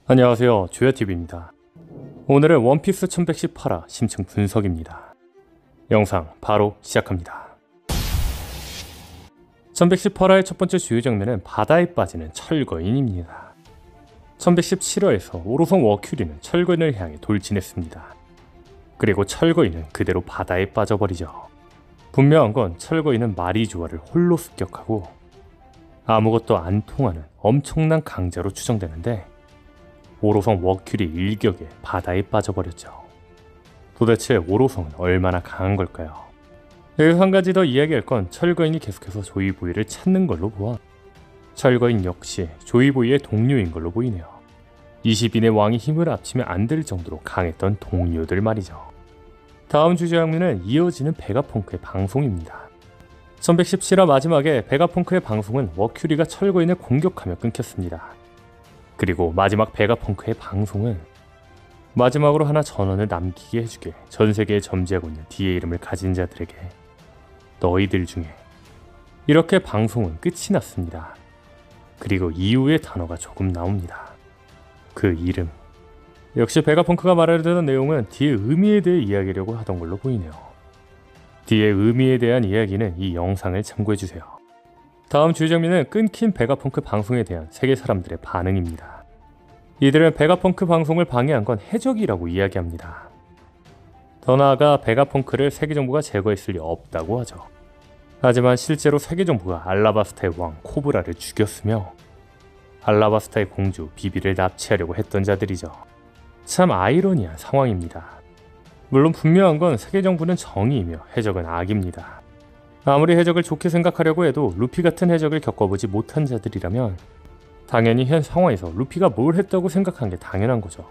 안녕하세요, 조야TV입니다. 오늘은 원피스 1118화 심층 분석입니다. 영상 바로 시작합니다. 1118화의 첫 번째 주요 장면은 바다에 빠지는 철거인입니다. 1117화에서 오로성 워큐리는 철거인을 향해 돌진했습니다. 그리고 철거인은 그대로 바다에 빠져버리죠. 분명한 건 철거인은 마리조아를 홀로 습격하고 아무것도 안 통하는 엄청난 강자로 추정되는데 오로성 워큐리 일격에 바다에 빠져버렸죠. 도대체 오로성은 얼마나 강한 걸까요? 여기서 한 가지 더 이야기할 건 철거인이 계속해서 조이보이를 찾는 걸로 보아 철거인 역시 조이보이의 동료인 걸로 보이네요. 20인의 왕이 힘을 합치면 안 될 정도로 강했던 동료들 말이죠. 다음 주제 장면은 이어지는 베가펑크의 방송입니다. 1117화 마지막에 베가펑크의 방송은 워큐리가 철거인을 공격하며 끊겼습니다. 그리고 마지막 베가펑크의 방송은 마지막으로 하나 전언을 남기게 해주게 전세계에 점지하고 있는 D의 이름을 가진 자들에게 너희들 중에 이렇게 방송은 끝이 났습니다. 그리고 이후의 단어가 조금 나옵니다. 그 이름. 역시 베가펑크가 말하려던 내용은 D의 의미에 대해 이야기하려고 하던 걸로 보이네요. D의 의미에 대한 이야기는 이 영상을 참고해주세요. 다음 주요 장면은 끊긴 베가펑크 방송에 대한 세계 사람들의 반응입니다. 이들은 베가펑크 방송을 방해한 건 해적이라고 이야기합니다. 더 나아가 베가펑크를 세계 정부가 제거했을 리 없다고 하죠. 하지만 실제로 세계 정부가 알라바스타의 왕 코브라를 죽였으며 알라바스타의 공주 비비를 납치하려고 했던 자들이죠. 참 아이러니한 상황입니다. 물론 분명한 건 세계 정부는 정의이며 해적은 악입니다. 아무리 해적을 좋게 생각하려고 해도 루피 같은 해적을 겪어보지 못한 자들이라면 당연히 현 상황에서 루피가 뭘 했다고 생각한 게 당연한 거죠.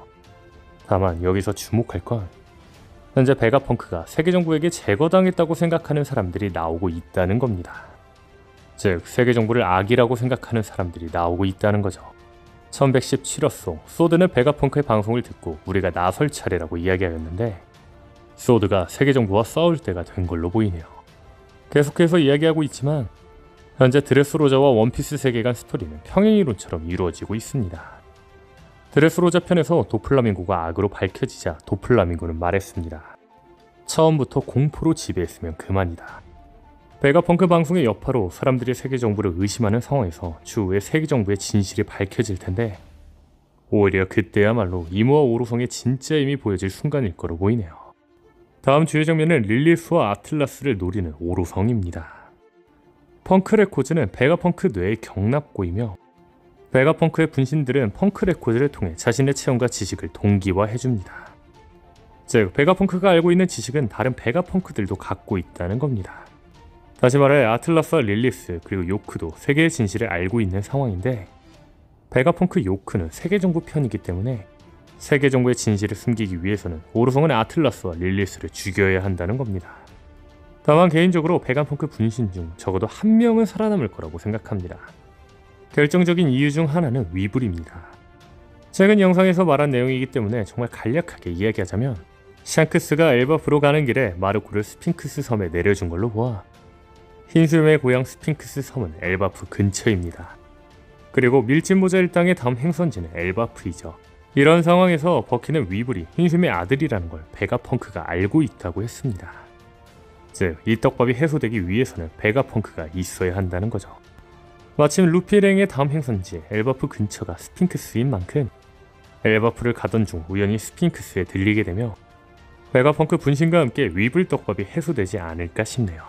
다만 여기서 주목할 건 현재 베가펑크가 세계 정부에게 제거당했다고 생각하는 사람들이 나오고 있다는 겁니다. 즉 세계 정부를 악이라고 생각하는 사람들이 나오고 있다는 거죠. 1117화 소드는 베가펑크의 방송을 듣고 우리가 나설 차례라고 이야기하였는데 소드가 세계 정부와 싸울 때가 된 걸로 보이네요. 계속해서 이야기하고 있지만 현재 드레스로자와 원피스 세계관 스토리는 평행이론처럼 이루어지고 있습니다. 드레스로자 편에서 도플라밍고가 악으로 밝혀지자 도플라밍고는 말했습니다. 처음부터 공포로 지배했으면 그만이다. 베가펑크 방송의 여파로 사람들이 세계 정부를 의심하는 상황에서 추후에 세계 정부의 진실이 밝혀질 텐데 오히려 그때야말로 이모와 오로성의 진짜 힘이 보여질 순간일 거로 보이네요. 다음 주요 장면은 릴리스와 아틀라스를 노리는 오로성입니다. 펑크 레코즈는 베가펑크 뇌의 경납고이며 베가펑크의 분신들은 펑크 레코즈를 통해 자신의 체험과 지식을 동기화해줍니다. 즉 베가펑크가 알고 있는 지식은 다른 베가펑크들도 갖고 있다는 겁니다. 다시 말해 아틀라스와 릴리스 그리고 요크도 세계의 진실을 알고 있는 상황인데 베가펑크 요크는 세계 정부 편이기 때문에 세계 정부의 진실을 숨기기 위해서는 오로성은 아틀라스와 릴리스를 죽여야 한다는 겁니다. 다만 개인적으로 베가펑크 분신 중 적어도 한 명은 살아남을 거라고 생각합니다. 결정적인 이유 중 하나는 위불입니다. 최근 영상에서 말한 내용이기 때문에 정말 간략하게 이야기하자면 샹크스가 엘바프로 가는 길에 마르코를 스핑크스 섬에 내려준 걸로 보아 흰수염의 고향 스핑크스 섬은 엘바프 근처입니다. 그리고 밀짚모자 일당의 다음 행선지는 엘바프이죠. 이런 상황에서 버키는 위불이 흰수염의 아들이라는 걸 베가펑크가 알고 있다고 했습니다. 즉, 이 떡밥이 해소되기 위해서는 베가펑크가 있어야 한다는 거죠. 마침 루피랭의 다음 행선지 엘바프 근처가 스핑크스인 만큼 엘바프를 가던 중 우연히 스핑크스에 들리게 되며 베가펑크 분신과 함께 위불 떡밥이 해소되지 않을까 싶네요.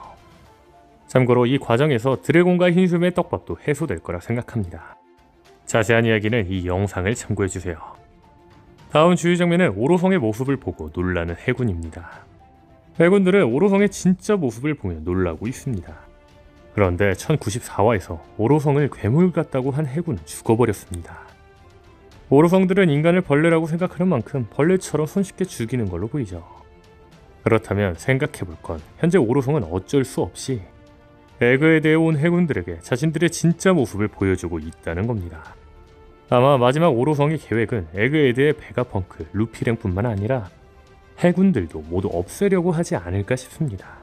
참고로 이 과정에서 드래곤과 흰수염의 떡밥도 해소될 거라 생각합니다. 자세한 이야기는 이 영상을 참고해주세요. 다음 주요 장면은 오로성의 모습을 보고 놀라는 해군입니다. 해군들은 오로성의 진짜 모습을 보며 놀라고 있습니다. 그런데 1094화에서 오로성을 괴물 같다고 한 해군은 죽어버렸습니다. 오로성들은 인간을 벌레라고 생각하는 만큼 벌레처럼 손쉽게 죽이는 걸로 보이죠. 그렇다면 생각해볼 건 현재 오로성은 어쩔 수 없이 에그에 대해 온 해군들에게 자신들의 진짜 모습을 보여주고 있다는 겁니다. 아마 마지막 오로성의 계획은 에그에 대해 베가펑크, 루피랭뿐만 아니라 해군들도 모두 없애려고 하지 않을까 싶습니다.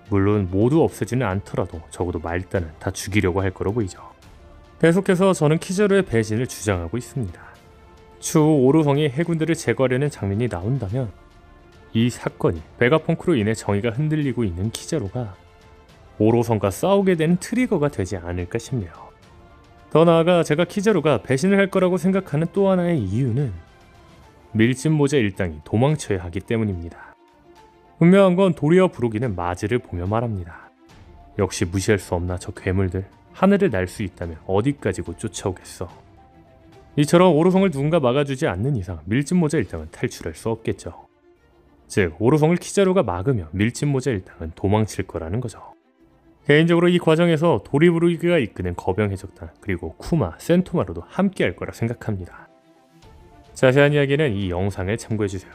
물론 모두 없애지는 않더라도 적어도 말단은 다 죽이려고 할 거로 보이죠. 계속해서 저는 키자루의 배신을 주장하고 있습니다. 추후 오로성이 해군들을 제거하려는 장면이 나온다면 이 사건이 베가펑크로 인해 정의가 흔들리고 있는 키자로가 오로성과 싸우게 되는 트리거가 되지 않을까 싶네요. 더 나아가 제가 키자로가 배신을 할 거라고 생각하는 또 하나의 이유는 밀짚모자 일당이 도망쳐야 하기 때문입니다. 분명한 건 도리와 부르기는 마즈를 보며 말합니다. 역시 무시할 수 없나 저 괴물들. 하늘을 날 수 있다면 어디까지고 쫓아오겠어. 이처럼 오로성을 누군가 막아주지 않는 이상 밀짚모자 일당은 탈출할 수 없겠죠. 즉 오로성을 키자로가 막으며 밀짚모자 일당은 도망칠 거라는 거죠. 개인적으로 이 과정에서 도리부르기가 이끄는 거병 해적단 그리고 쿠마, 센토마로도 함께 할 거라 생각합니다. 자세한 이야기는 이 영상을 참고해주세요.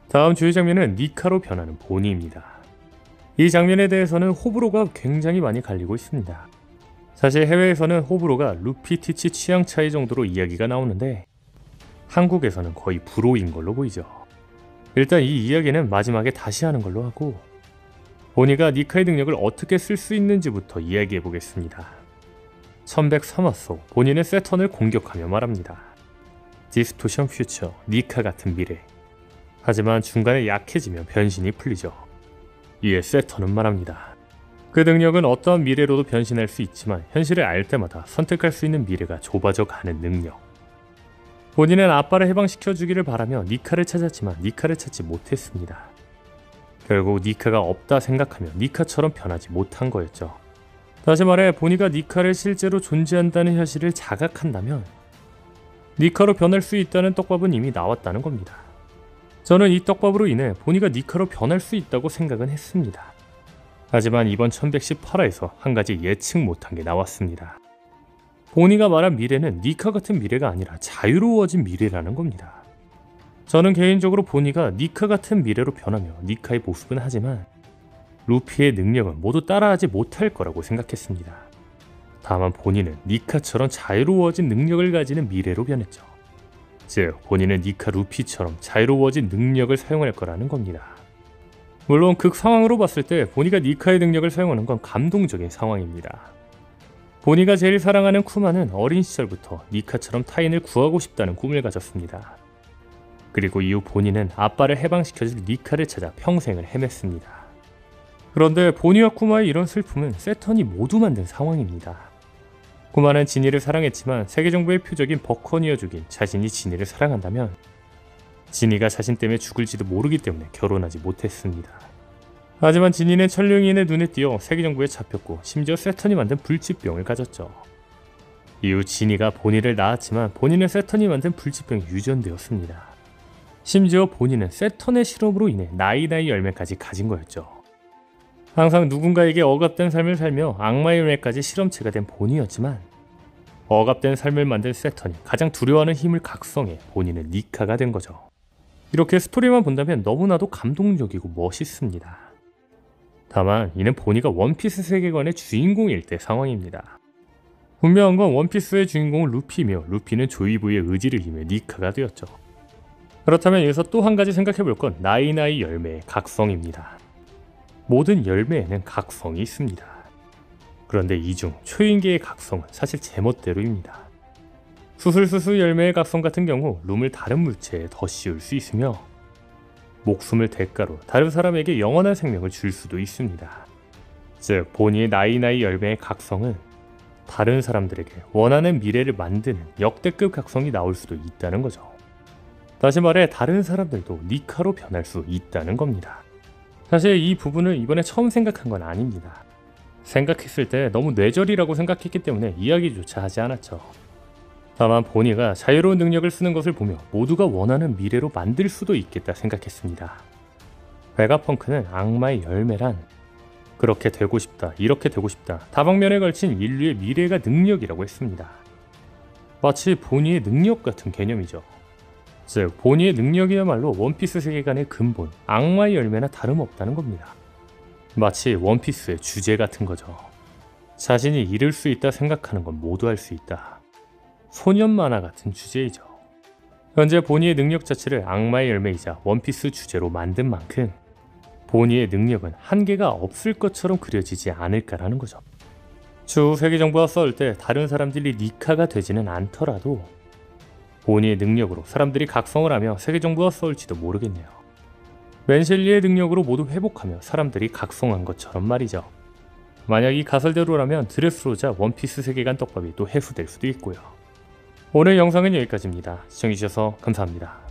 다음 주요 장면은 니카로 변하는 보니입니다. 이 장면에 대해서는 호불호가 굉장히 많이 갈리고 있습니다. 사실 해외에서는 호불호가 루피 티치 취향 차이 정도로 이야기가 나오는데 한국에서는 거의 불호인 걸로 보이죠. 일단 이 이야기는 마지막에 다시 하는 걸로 하고 보니가 니카의 능력을 어떻게 쓸 수 있는지부터 이야기해 보겠습니다. 1103화소 본인은 세턴을 공격하며 말합니다. 디스토션 퓨처, 니카 같은 미래. 하지만 중간에 약해지며 변신이 풀리죠. 이에 세턴은 말합니다. 그 능력은 어떠한 미래로도 변신할 수 있지만 현실을 알 때마다 선택할 수 있는 미래가 좁아져 가는 능력. 본인은 아빠를 해방시켜주기를 바라며 니카를 찾았지만 니카를 찾지 못했습니다. 결국 니카가 없다 생각하며 니카처럼 변하지 못한 거였죠. 다시 말해 보니가 니카를 실제로 존재한다는 현실을 자각한다면 니카로 변할 수 있다는 떡밥은 이미 나왔다는 겁니다. 저는 이 떡밥으로 인해 보니가 니카로 변할 수 있다고 생각은 했습니다. 하지만 이번 1118화에서 한 가지 예측 못한 게 나왔습니다. 보니가 말한 미래는 니카 같은 미래가 아니라 자유로워진 미래라는 겁니다. 저는 개인적으로 보니가 니카 같은 미래로 변하며 니카의 모습은 하지만 루피의 능력은 모두 따라하지 못할 거라고 생각했습니다. 다만 본인은 니카처럼 자유로워진 능력을 가지는 미래로 변했죠. 즉 본인은 니카 루피처럼 자유로워진 능력을 사용할 거라는 겁니다. 물론 극 상황으로 봤을 때 보니가 니카의 능력을 사용하는 건 감동적인 상황입니다. 보니가 제일 사랑하는 쿠마는 어린 시절부터 니카처럼 타인을 구하고 싶다는 꿈을 가졌습니다. 그리고 이후 보니는 아빠를 해방시켜줄 니카를 찾아 평생을 헤맸습니다. 그런데 보니와 쿠마의 이런 슬픔은 세턴이 모두 만든 상황입니다. 쿠마는 지니를 사랑했지만 세계정부의 표적인 버커니어족인 자신이 지니를 사랑한다면 지니가 자신 때문에 죽을지도 모르기 때문에 결혼하지 못했습니다. 하지만 지니는 천룡이인의 눈에 띄어 세계정부에 잡혔고 심지어 세턴이 만든 불치병을 가졌죠. 이후 지니가 보니를 낳았지만 본인은 세턴이 만든 불치병에 유전되었습니다. 심지어 본인은 세턴의 실험으로 인해 나이나이 열매까지 가진 거였죠. 항상 누군가에게 억압된 삶을 살며 악마의 열매까지 실험체가 된 본이었지만 억압된 삶을 만든 세턴이 가장 두려워하는 힘을 각성해 본인은 니카가 된 거죠. 이렇게 스토리만 본다면 너무나도 감동적이고 멋있습니다. 다만 이는 보니가 원피스 세계관의 주인공일 때 상황입니다. 분명한 건 원피스의 주인공은 루피이며 루피는 조이부의 의지를 힘에 니카가 되었죠. 그렇다면 여기서 또 한 가지 생각해볼 건 나이나이 열매의 각성입니다. 모든 열매에는 각성이 있습니다. 그런데 이 중 초인계의 각성은 사실 제멋대로입니다. 수술수수 열매의 각성 같은 경우 룸을 다른 물체에 더 씌울 수 있으며 목숨을 대가로 다른 사람에게 영원한 생명을 줄 수도 있습니다. 즉 보니의 나이나이 열매의 각성은 다른 사람들에게 원하는 미래를 만드는 역대급 각성이 나올 수도 있다는 거죠. 다시 말해 다른 사람들도 니카로 변할 수 있다는 겁니다. 사실 이 부분을 이번에 처음 생각한 건 아닙니다. 생각했을 때 너무 뇌절이라고 생각했기 때문에 이야기조차 하지 않았죠. 다만 보니가 자유로운 능력을 쓰는 것을 보며 모두가 원하는 미래로 만들 수도 있겠다 생각했습니다. 베가펑크는 악마의 열매란 그렇게 되고 싶다, 이렇게 되고 싶다 다방면에 걸친 인류의 미래가 능력이라고 했습니다. 마치 보니의 능력 같은 개념이죠. 즉 보니의 능력이야말로 원피스 세계관의 근본, 악마의 열매나 다름없다는 겁니다. 마치 원피스의 주제 같은 거죠. 자신이 이룰 수 있다 생각하는 건 모두 할 수 있다. 소년 만화 같은 주제이죠. 현재 보니의 능력 자체를 악마의 열매이자 원피스 주제로 만든 만큼 보니의 능력은 한계가 없을 것처럼 그려지지 않을까라는 거죠. 추후 세계정부와 싸울 때 다른 사람들이 니카가 되지는 않더라도 보니의 능력으로 사람들이 각성을 하며 세계 정부가 싸울지도 모르겠네요. 맨셸리의 능력으로 모두 회복하며 사람들이 각성한 것처럼 말이죠. 만약 이 가설대로라면 드레스로자 원피스 세계관 떡밥이 또 해소될 수도 있고요. 오늘 영상은 여기까지입니다. 시청해주셔서 감사합니다.